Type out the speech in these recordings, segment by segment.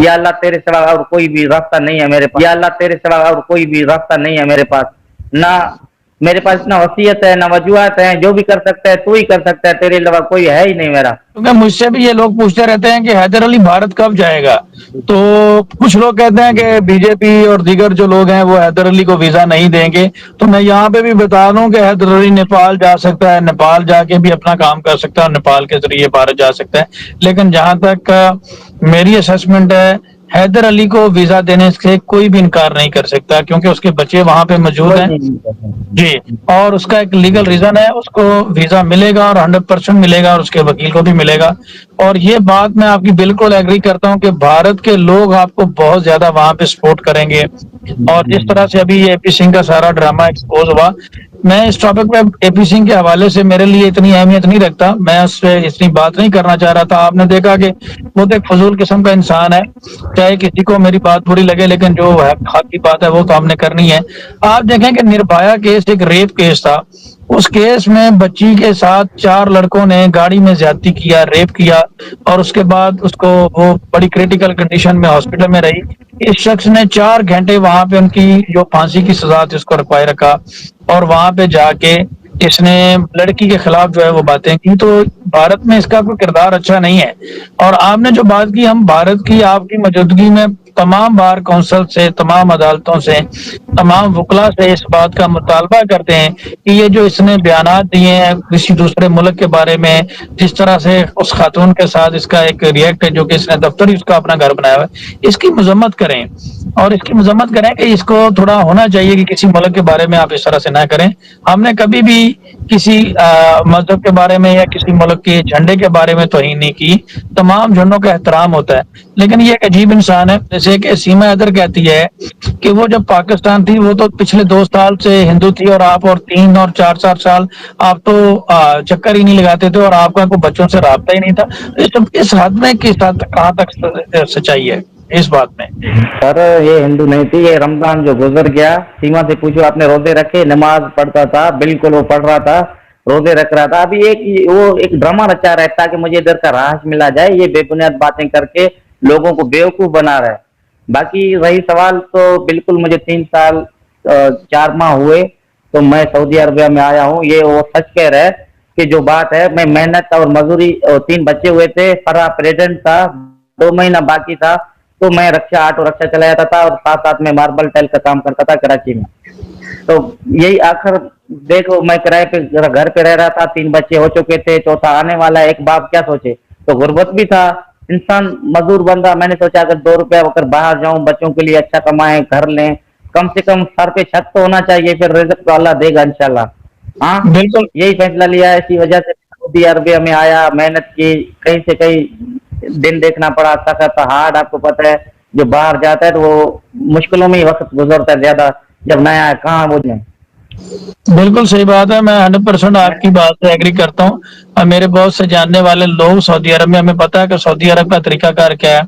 या अल्लाह तेरे सिवा और कोई भी रास्ता नहीं है मेरे पास, या अल्लाह तेरे सिवा और कोई भी रास्ता नहीं है मेरे पास, ना मेरे पास इतना वसीयत है, ना वजूहत है, जो भी कर सकता है तू ही कर सकता है, तेरे अलावा कोई है ही नहीं मेरा। क्योंकि मुझसे भी ये लोग पूछते रहते हैं कि हैदर अली भारत कब जाएगा। तो कुछ लोग कहते हैं कि बीजेपी और दीगर जो लोग हैं वो हैदर अली को वीजा नहीं देंगे। तो मैं यहाँ पे भी बता दूं कि हैदर अली नेपाल जा सकता है, नेपाल जाके भी अपना काम कर सकता है और नेपाल के जरिए भारत जा सकता है। लेकिन जहां तक मेरी असेसमेंट है, हैदर अली को वीजा देने से कोई भी इनकार नहीं कर सकता, क्योंकि उसके बच्चे वहां पे मौजूद कोई हैं। नहीं कर जी। सकता। और उसका एक लीगल रीजन है, उसको वीजा मिलेगा और 100% मिलेगा और उसके वकील को भी मिलेगा। और ये बात मैं आपकी बिल्कुल एग्री करता हूँ कि भारत के लोग आपको बहुत ज्यादा वहां पे सपोर्ट करेंगे। और जिस तरह से अभी ये एपी सिंह का सारा ड्रामा एक्सपोज हुआ, मैं इस टॉपिक पे एपी सिंह के हवाले से मेरे लिए इतनी अहमियत नहीं रखता, मैं उस पर इतनी बात नहीं करना चाह रहा था। आपने देखा कि वो तो एक फजूल किस्म का इंसान है, चाहे किसी को मेरी बात बुरी लगे, लेकिन जो है हक की बात है वो तो हमने करनी है। आप देखें कि निर्भया केस एक रेप केस था। उस केस में बच्ची के साथ 4 लड़कों ने गाड़ी में ज्यादती किया, रेप किया, और उसके बाद उसको वो बड़ी क्रिटिकल कंडीशन में हॉस्पिटल में रही। इस शख्स ने 4 घंटे वहां पे उनकी जो फांसी की सजा थी उसको रुकवाए रखा, और वहां पे जाके इसने लड़की के खिलाफ जो है वो बातें की। तो भारत में इसका कोई किरदार अच्छा नहीं है। और आपने जो बात की, हम भारत की आपकी मौजूदगी में तमाम बार कौंसल से, तमाम अदालतों से, तमाम वकला से इस बात का मुतालबा करते हैं कि ये जो इसने बयानात दिए हैं किसी दूसरे मुल्क के बारे में, जिस तरह से उस खातून के साथ इसका एक रिएक्ट है जो कि इसने दफ्तर ही उसका अपना घर बनाया हुआ है, इसकी मजम्मत करें। और इसकी मजम्मत करें कि इसको थोड़ा होना चाहिए कि किसी मुल्क के बारे में आप इस तरह से ना करें। हमने कभी भी किसी मजहब के बारे में या किसी मुल्क के झंडे के बारे में तौहीन नहीं की। तमाम झंडों का एहतराम होता है। लेकिन ये एक अजीब इंसान है, जैसे कि सीमा हैदर कहती है कि वो जब पाकिस्तान थी वो तो पिछले 2 साल से हिंदू थी, और आप और 3 और 4 साल आप तो चक्कर ही नहीं लगाते थे और आपका कोई बच्चों से राब्ता ही नहीं था। इस हद में किस हद तक, कहाँ तक सच्चाई है इस बात में? सर ये हिंदू नहीं थी, ये रमजान जो गुजर गया, सीमा से पूछो आपने रोजे रखे, नमाज पढ़ता था, बिल्कुल वो पढ़ रहा था, रोजे रख रहा था। अभी एक वो एक ड्रामा रचा रहा है ताकि मुझे इधर का राज मिला जाए, ये बेबुनियाद बातें करके लोगों को बेवकूफ बना रहा है। बाकी रही सवाल, तो बिल्कुल मुझे 3 साल 4 माह हुए तो मैं सऊदी अरबिया में आया हूँ। ये वो सच कह रहा है कि जो बात है, मैं मेहनत और मजदूरी, 3 बच्चे हुए थे, फरा प्रेजेंट था, 2 महीना बाकी था, तो मैं रक्षा ऑटो रक्षा चलाता था और साथ साथ में मार्बल टाइल का काम करता था कराची में। तो यही आखिर देखो, मैं किराए पे घर पे रह रहा था, 3 बच्चे हो चुके थे, चौथा आने वाला है, एक बाप क्या सोचे। तो गुर्बत भी था, इंसान मजदूर बंदा। मैंने सोचा अगर 2 रुपया होकर बाहर जाऊं, बच्चों के लिए अच्छा कमाएं, घर लें, कम से कम सर पे छत तो होना चाहिए, फिर रिज़्क तो अल्लाह देगा इंशाल्लाह। हाँ, बिल्कुल। यही फैसला लिया है, इसी वजह से सऊदी अरबिया में आया, मेहनत की, कहीं से कहीं दिन देखना पड़ा, सख्त हार्ड। आपको पता है जो बाहर जाता है तो वो मुश्किलों में ही वक्त गुजरता है ज्यादा, जब नया है कहाँ वो जाए। बिल्कुल सही बात है, मैं 100% आपकी बात से एग्री करता हूँ। और मेरे बहुत से जानने वाले लोग सऊदी अरब में, हमें पता है कि सऊदी अरब का तरीकाकार क्या है।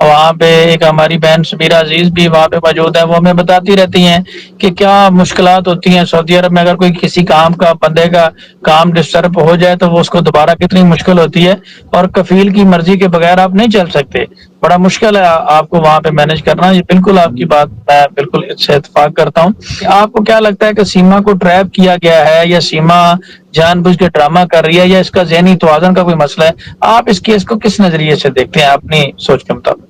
वहाँ पे एक हमारी बहन सबीरा अजीज भी वहाँ पे मौजूद है, वो हमें बताती रहती हैं कि क्या मुश्किलात होती हैं सऊदी अरब में। अगर कोई किसी काम का बंदे का काम डिस्टर्ब हो जाए तो वो उसको दोबारा कितनी मुश्किल होती है, और कफील की मर्जी के बगैर आप नहीं चल सकते। बड़ा मुश्किल है आपको वहाँ पे मैनेज करना। ये बिल्कुल आपकी बात मैं बिल्कुल इससे इत्तेफाक करता हूँ। आपको क्या लगता है कि सीमा को ट्रैप किया गया है, या सीमा जानबूझ के ड्रामा कर रही है, या इसका ज़हनी तवाज़ुन का कोई मसला है? आप इस केस को किस नजरिए से देखते हैं अपनी सोच के मुताबिक?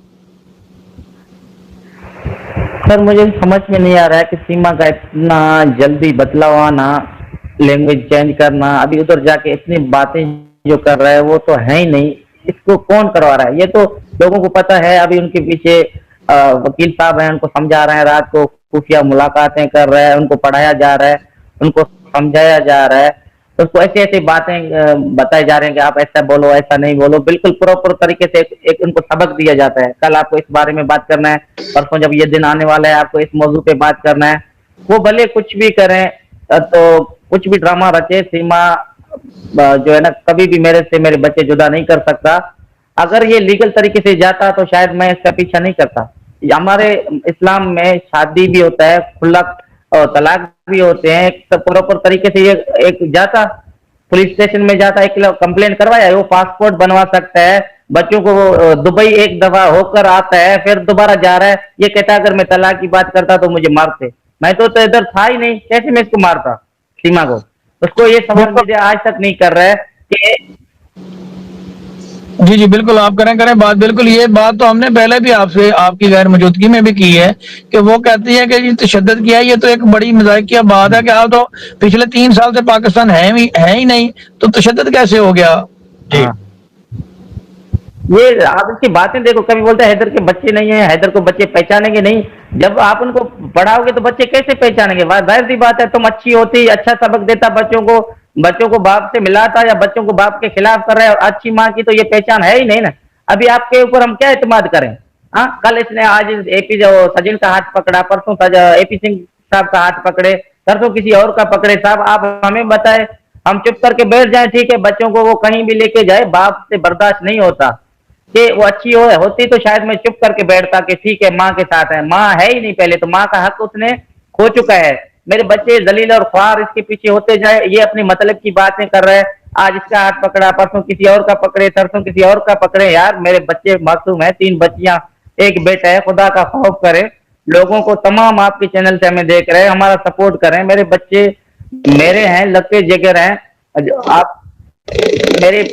सर मुझे समझ में नहीं आ रहा है कि सीमा का इतना जल्दी बदलाव आना, लैंग्वेज चेंज करना, अभी उधर जाके इतनी बातें जो कर रहा है वो तो है ही नहीं। इसको कौन करवा रहा है? ये तो लोगों को पता है। अभी उनके पीछे वकील साहब हैं, उनको समझा रहे हैं, रात को खुफिया मुलाकातें कर रहे हैं, उनको पढ़ाया जा रहा है, उनको समझाया जा रहा है, तो उसको ऐसी ऐसी बातें बताए जा रहे हैं कि आप ऐसा बोलो, ऐसा नहीं बोलो। बिल्कुल प्रॉपर तरीके से एक उनको सबक दिया जाता है, कल आपको इस बारे में बात करना है, परसों जब ये दिन आने वाला है आपको इस मौजू पे बात करना है। वो भले कुछ भी करें, तो कुछ भी ड्रामा रचे, सीमा जो है ना, कभी भी मेरे से मेरे बच्चे जुदा नहीं कर सकता। अगर ये लीगल तरीके से जाता तो शायद मैं इसका पीछा नहीं करता। हमारे इस्लाम में शादी भी होता है, खुला और तलाक भी होते हैं, एक प्रॉपर तरीके से ये एक जाता, पुलिस स्टेशन में जाता, एक कंप्लेंट करवाया, वो पासपोर्ट बनवा सकता है, बच्चों को दुबई एक दफा होकर आता है, फिर दोबारा जा रहा है, ये कहता अगर मैं तलाक की बात करता तो मुझे मारते। मैं तो इधर था ही नहीं, कैसे मैं इसको मारता सीमा को। उसको ये सवाल बिल्कुल। मीडिया आज तक नहीं कर रहा है कि जी, जी, बिल्कुल आप करें बात। बिल्कुल, ये बात तो हमने पहले भी आपसे आपकी गैर मौजूदगी में भी की है कि वो कहती है कि ये तशद्दुद किया है, ये तो एक बड़ी मज़ाकिया बात है कि आप तो पिछले 3 साल से पाकिस्तान है ही नहीं, तो तशद्दुद कैसे हो गया? जी। हाँ, ये आप इसकी बातें देखो, कभी बोलते हैं हैदर के बच्चे नहीं है, हैदर को बच्चे पहचानेंगे नहीं। जब आप उनको पढ़ाओगे तो बच्चे कैसे पहचानेंगे? जाहिर सी बात है, तुम अच्छी होती, अच्छा सबक देता बच्चों को बाप से मिलाता, या बच्चों को बाप के खिलाफ कर रहा है अच्छी माँ की, तो ये पहचान है ही नहीं ना। अभी आपके ऊपर हम क्या एतमाद करें? हाँ, कल इसने आज एपी जो सचिन का हाथ पकड़ा, परसों एपी सिंह साहब का हाथ पकड़े, परसों किसी और का पकड़े। साहब आप हमें बताए, हम चुप करके बैठ जाए, ठीक है, बच्चों को वो कहीं भी लेके जाए, बाप से बर्दाश्त नहीं होता। कि वो अच्छी होती तो शायद मैं चुप करके बैठता कि ठीक है माँ के साथ है। माँ है ही नहीं, पहले तो माँ का हक उसने खो चुका है। मेरे बच्चे जलील और ख्वार इसके पीछे होते जाए, ये अपनी मतलब की बातें कर रहे हैं। आज इसका हाथ पकड़ा, परसों किसी और का पकड़े, तरसों किसी और का पकड़े। यार मेरे बच्चे मासूम है, 3 बच्चियां, एक बेटा है, खुदा का खौफ करे। लोगों को तमाम आपके चैनल से हमें देख रहे हैं, हमारा सपोर्ट करें। मेरे बच्चे मेरे हैं, लक्के जिगर हैं। आप मेरे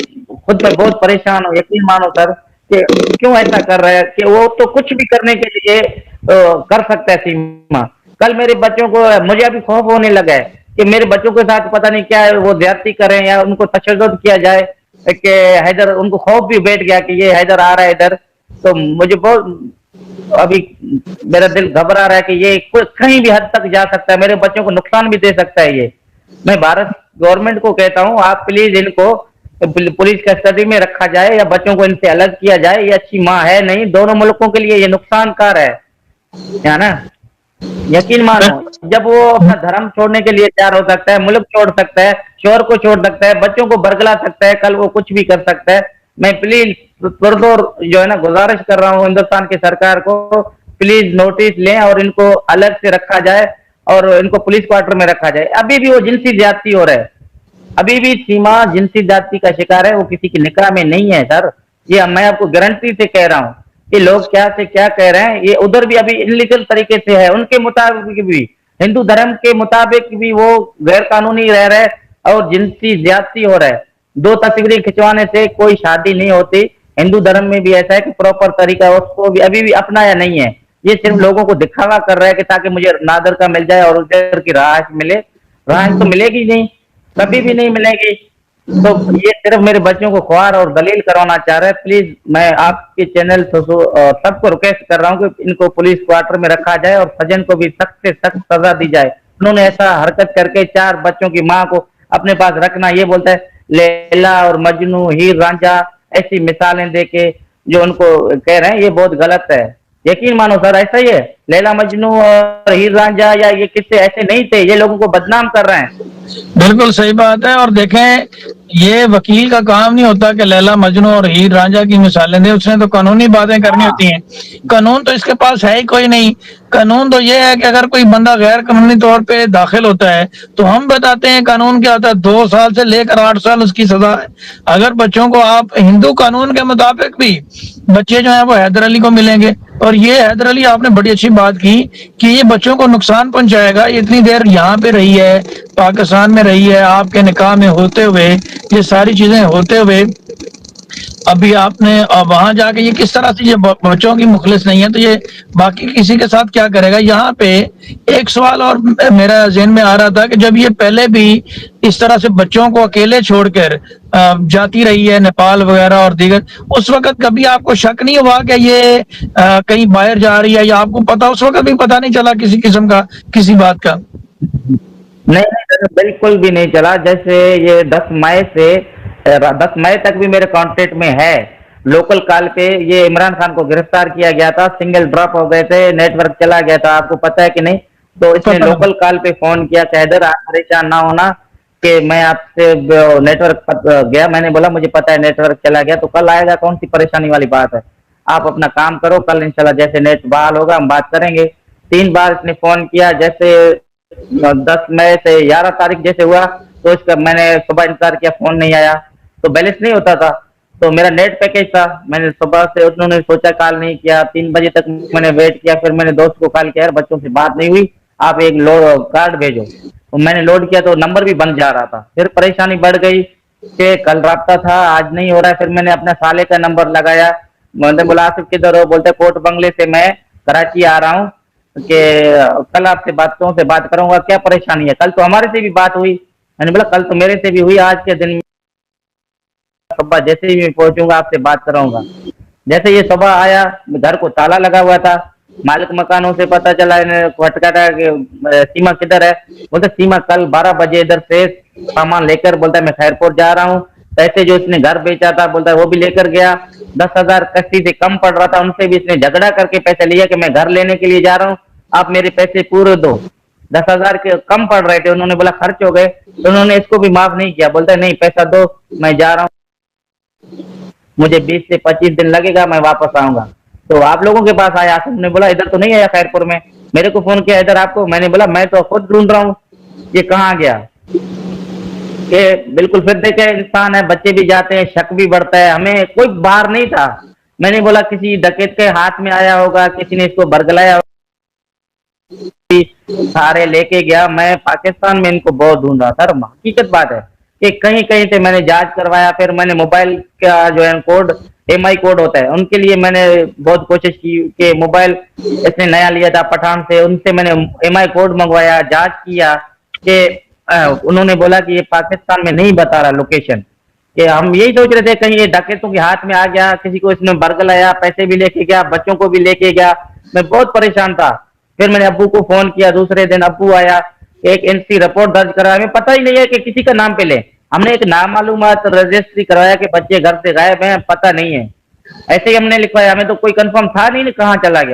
खुद में बहुत परेशान हूँ, यकीन मानो सर कि क्यों ऐसा कर रहा है कि वो तो कुछ भी करने के लिए कर सकता है सीमा। कल मेरे बच्चों को, मुझे अभी खौफ होने लगा है कि मेरे बच्चों के साथ पता नहीं क्या है, वो ज्यादती करें या उनको तशद्दुद किया जाए। कि हैदर, उनको खौफ भी बैठ गया कि ये हैदर आ रहा है इधर। तो मुझे बहुत अभी मेरा दिल घबरा रहा है कि ये कहीं भी हद तक जा सकता है, मेरे बच्चों को नुकसान भी दे सकता है ये। मैं भारत गवर्नमेंट को कहता हूँ, आप प्लीज इनको पुलिस कस्टडी में रखा जाए या बच्चों को इनसे अलग किया जाए। ये अच्छी माँ है नहीं, दोनों मुल्कों के लिए ये नुकसानकार है ना। यकीन मानो, जब वो अपना धर्म छोड़ने के लिए तैयार हो सकता है, मुल्क छोड़ सकता है, शोर को छोड़ सकता है, बच्चों को बरगला सकता है, कल वो कुछ भी कर सकता है। मैं प्लीज पुरजोर जो है ना गुजारिश कर रहा हूँ हिंदुस्तान की सरकार को, प्लीज नोटिस लें और इनको अलग से रखा जाए और इनको पुलिस क्वार्टर में रखा जाए। अभी भी वो जिनसी ज्यादती हो रहा है, अभी भी सीमा जिनसी जाति का शिकार है, वो किसी की निगाह में नहीं है सर। ये मैं आपको गारंटी से कह रहा हूँ कि लोग क्या से क्या कह रहे हैं, ये उधर भी अभी इलीगल तरीके से है, उनके मुताबिक भी, हिंदू धर्म के मुताबिक भी वो गैर कानूनी रह रहे हैं और जिनसी ज्यादती हो रहा है। 2 तस्वीरें खिंचवाने से कोई शादी नहीं होती। हिंदू धर्म में भी ऐसा है कि प्रॉपर तरीका है, उसको भी अभी भी अपनाया नहीं है। ये सिर्फ लोगों को दिखावा कर रहा है कि ताकि मुझे नादर का मिल जाए और उधर की राहत मिले। राहत तो मिलेगी नहीं, कभी भी नहीं मिलेगी। तो ये सिर्फ मेरे बच्चों को ख्वार और दलील करवाना चाह रहे हैं। प्लीज मैं आपके चैनल सबको रिक्वेस्ट कर रहा हूँ कि इनको पुलिस क्वार्टर में रखा जाए और सजन को भी सख्त से सख्त सजा दी जाए। उन्होंने ऐसा हरकत करके 4 बच्चों की माँ को अपने पास रखना, ये बोलता है लैला और मजनू, हीर रांझा, ऐसी मिसालें देके जो उनको कह रहे हैं, ये बहुत गलत है। यकीन मानो सर, ऐसा ही है। लैला मजनू और हीर रांझा या ये किस्से ऐसे नहीं थे, ये लोगों को बदनाम कर रहे हैं। बिल्कुल सही बात है। और देखें, ये वकील का काम नहीं होता कि लैला मजनू और हीर रांझा की मिसालें दे, उसने तो कानूनी बातें करनी होती हैं। कानून तो इसके पास है ही कोई नहीं। कानून तो ये है कि अगर कोई बंदा गैर कानूनी तौर पे दाखिल होता है तो हम बताते हैं कानून क्या होता है। 2 साल से लेकर 8 साल उसकी सजा है। अगर बच्चों को आप हिंदू कानून के मुताबिक भी बच्चे जो है वो हैदर अली को मिलेंगे, और ये हैदर अली, आपने बड़ी अच्छी बात की कि ये बच्चों को नुकसान पहुंचाएगा। इतनी देर यहाँ पे रही है, पाकिस्तान में रही है, आपके निकाह में होते हुए, ये सारी चीजें होते हुए, अभी आपने वहां जाके ये किस तरह से ये बच्चों की मुखलिस नहीं है, तो ये बाकी किसी के साथ क्या करेगा। यहाँ पे एक सवाल और मेरा ज़हन में आ रहा था कि जब ये पहले भी इस तरह से बच्चों को अकेले छोड़कर जाती रही है नेपाल वगैरह और दीगर, उस वक्त कभी आपको शक नहीं हुआ कि ये कहीं बाहर जा रही है, या आपको पता उस वक्त भी पता नहीं चला किसी किस्म का, किसी बात का? नहीं नहीं, बिल्कुल भी नहीं चला। जैसे ये 10 मई तक भी मेरे कांटेक्ट में है। लोकल कॉल पे ये इमरान खान को गिरफ्तार किया गया था, सिंगल ड्रॉप हो गए थे, नेटवर्क चला गया था, आपको पता है कि नहीं। तो इसने लोकल कॉल पे फोन किया कि हैदर आप परेशान ना होना कि मैं आपसे नेटवर्क गया। मैंने बोला मुझे पता है नेटवर्क चला गया, तो कल आएगा, कौन सी परेशानी वाली बात है। आप अपना काम करो, कल इंशाल्लाह जैसे नेट बहाल होगा हम बात करेंगे। 3 बार इसने फोन किया। जैसे 10 मई से 11 तारीख जैसे हुआ तो इसका मैंने सुबह इंतजार किया, फोन नहीं आया, तो बैलेंस नहीं होता था। तो मेरा नेट पैकेज था, मैंने सुबह से उन्होंने सोचा कॉल नहीं किया, 3 बजे तक मैंने वेट किया, फिर मैंने दोस्त को कॉल किया, यार बच्चों से बात नहीं हुई, आप एक कार्ड भेजो। तो मैंने लोड किया तो नंबर भी बंद जा रहा था, फिर परेशानी बढ़ गई कि कल राब्ता था, आज नहीं हो रहा है। फिर मैंने अपने साले का नंबर लगाया, मैंने बोला आसिफ किधर हो, बोलते कोर्ट बंगले से मैं कराची आ रहा हूँ कि कल आपसे बातों से बात करूंगा, क्या परेशानी है। कल तो हमारे से भी बात हुई, मैंने बोला कल तो मेरे से भी हुई, आज के दिन सुबह जैसे ही मैं पहुंचूंगा आपसे बात कराऊंगा। जैसे ये सुबह आया, घर को ताला लगा हुआ था, मालिक मकानों से पता चला, इन्हें खटखटा कि सीमा किधर है, बोलते सीमा कल 12 बजे इधर से सामान लेकर, बोलता है मैं खैरपुर जा रहा हूँ। पैसे जो इसने घर बेचा था बोलता है वो भी लेकर गया, 10,000 कस्ती से कम पड़ रहा था, उनसे भी इसने झगड़ा करके पैसे लिया कि मैं घर लेने के लिए जा रहा हूँ, आप मेरे पैसे पूरे दो। 10,000 के कम पड़ रहे थे, उन्होंने बोला खर्च हो गए, तो उन्होंने इसको भी माफ नहीं किया, बोलता है नहीं पैसा दो, मैं जा रहा हूँ, मुझे 20 से 25 दिन लगेगा, मैं वापस आऊंगा। तो आप लोगों के पास आया, आसिफ ने बोला इधर तो नहीं आया खैरपुर में, मेरे को फोन किया इधर आपको, मैंने बोला मैं तो खुद ढूंढ रहा हूँ, ये कहाँ गया। कि बिल्कुल फिर देखे इंसान है, बच्चे भी जाते हैं, शक भी बढ़ता है, हमें कोई बाहर नहीं था। मैंने बोला किसी डकैत के हाथ में आया होगा, किसी ने इसको बरगलाया होगा, सारे लेके गया। मैं पाकिस्तान में इनको बहुत ढूंढा सर, हकीकत बात है कि कहीं कहीं से मैंने जांच करवाया, फिर मैंने मोबाइल का जो है कोड एमआई कोड होता है, उनके लिए मैंने बहुत कोशिश की कि मोबाइल इसने नया लिया था पठान से, उनसे मैंने एमआई कोड मंगवाया, जांच किया कि उन्होंने बोला कि ये पाकिस्तान में नहीं बता रहा लोकेशन, कि हम यही सोच रहे थे कहीं ये डकैतों के हाथ में आ गया, किसी को इसने बरगलाया, पैसे भी लेके गया, बच्चों को भी लेके गया। मैं बहुत परेशान था। फिर मैंने अब्बू को फोन किया, दूसरे दिन अब्बू आया, एक एनसी रिपोर्ट दर्ज करा, हमें पता ही नहीं है कि किसी का नाम पे ले, हमने एक नाम मालूमात रजिस्ट्री करवाया कि बच्चे घर से गायब हैं, पता नहीं है, ऐसे ही हमने लिखवाया, हमें तो कोई कंफर्म था नहीं कहाँ चला गया।